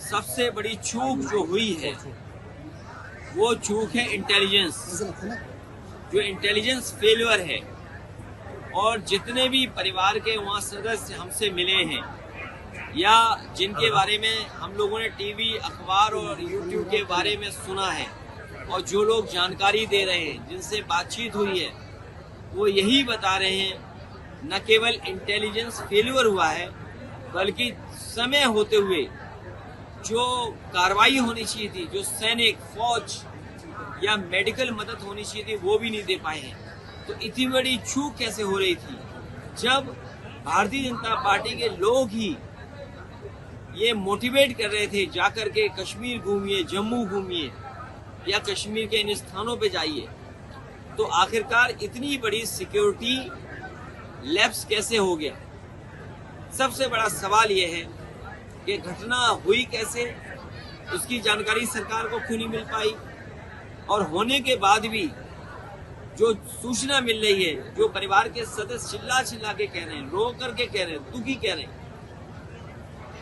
सबसे बड़ी चूक जो हुई है वो चूक है इंटेलिजेंस, जो इंटेलिजेंस फेलियर है। और जितने भी परिवार के वहाँ सदस्य हमसे मिले हैं या जिनके बारे में हम लोगों ने टीवी, अखबार और यूट्यूब के बारे में सुना है और जो लोग जानकारी दे रहे हैं, जिनसे बातचीत हुई है, वो यही बता रहे हैं न केवल इंटेलिजेंस फेलियर हुआ है बल्कि समय होते हुए जो कार्रवाई होनी चाहिए थी, जो सैनिक, फौज या मेडिकल मदद होनी चाहिए थी, वो भी नहीं दे पाए हैं। तो इतनी बड़ी चूक कैसे हो रही थी जब भारतीय जनता पार्टी के लोग ही ये मोटिवेट कर रहे थे जाकर के कश्मीर घूमिए, जम्मू घूमिए या कश्मीर के इन स्थानों पे जाइए। तो आखिरकार इतनी बड़ी सिक्योरिटी लैप्स कैसे हो गया? सबसे बड़ा सवाल यह है कि घटना हुई कैसे, उसकी जानकारी सरकार को क्यों नहीं मिल पाई, और होने के बाद भी जो सूचना मिल रही है, जो परिवार के सदस्य चिल्ला चिल्ला के कह रहे हैं, रो करके कह रहे हैं, दुखी कह रहे हैं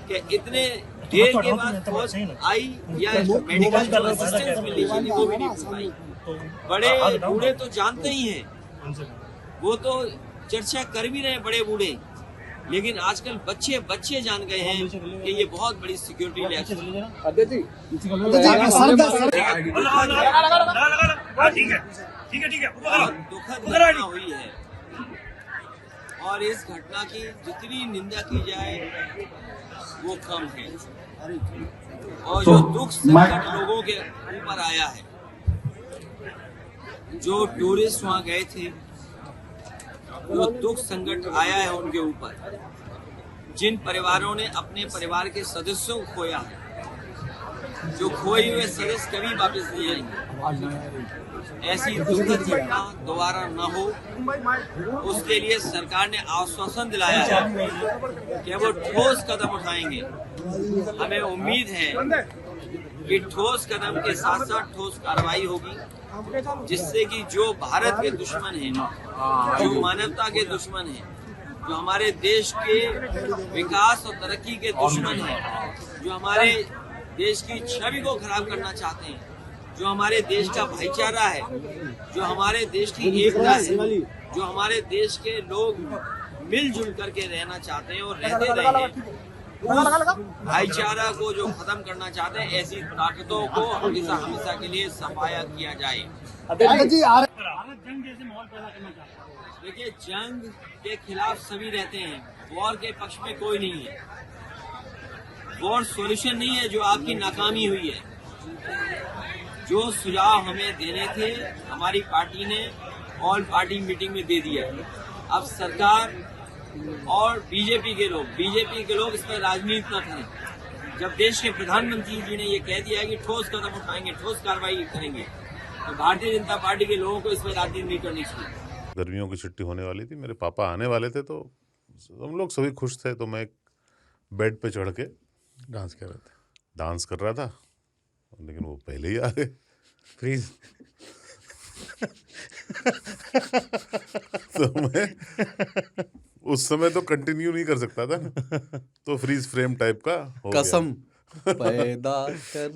कि इतने देर के बाद फौज आई या मेडिकल जो असिस्टेंस मिली थी वो भी नहीं मिल पाई। बड़े बूढ़े तो जानते ही हैं, वो तो चर्चा कर भी रहे हैं बड़े बूढ़े, लेकिन आजकल बच्चे जान गए हैं कि ये बहुत बड़ी सिक्योरिटी लैप्स दुखद घटना हुई है। और इस घटना की जितनी निंदा की जाए वो कम है। और जो दुख संकट लोगों के ऊपर आया है, जो टूरिस्ट वहाँ गए थे, जो दुख संकट आया है उनके ऊपर, जिन परिवारों ने अपने परिवार के सदस्यों को खोया है, जो खोए हुए सदस्य कभी वापस नहीं आएंगे, ऐसी दुखद घटना दोबारा न हो, उसके लिए सरकार ने आश्वासन दिलाया है कि वो ठोस कदम उठाएंगे। हमें उम्मीद है कि ठोस कदम के साथ साथ ठोस कार्रवाई होगी, जिससे कि जो भारत के दुश्मन हैं, जो मानवता के दुश्मन हैं, जो हमारे देश के विकास और तरक्की के दुश्मन हैं, जो हमारे देश की छवि को खराब करना चाहते हैं, जो हमारे देश का भाईचारा है, जो हमारे देश की एकता है, जो हमारे देश के लोग मिलजुल करके रहना चाहते हैं और रहते रहे हैं, उस भाईचारा को जो खत्म करना चाहते हैं, ऐसी ताकतों को हमेशा हमेशा के लिए सफाया किया जाए। देखिए, जंग के खिलाफ सभी रहते हैं, वॉर के पक्ष में कोई नहीं है। वॉर सॉल्यूशन नहीं है जो आपकी नाकामी हुई है। जो सुझाव हमें देने थे हमारी पार्टी ने ऑल पार्टी मीटिंग में दे दिया। अब सरकार और बीजेपी के लोग इस पर राजनीति न करें। जब देश के प्रधानमंत्री जी ने ये कह दिया है कि ठोस कदम उठाएंगे, ठोस कार्रवाई करेंगे, तो भारतीय जनता पार्टी के लोगों को इस पर राजनीति नहीं करनी चाहिए। गर्मियों की छुट्टी होने वाली थी, मेरे पापा आने वाले थे, तो हम लोग सभी खुश थे। तो मैं बेड पे चढ़ के डांस कर रहा था, लेकिन वो पहले ही आ गए। फ्रीज तो मैं उस समय तो कंटिन्यू नहीं कर सकता था, तो फ्रीज फ्रेम टाइप का हो गया। कसम पैदा कर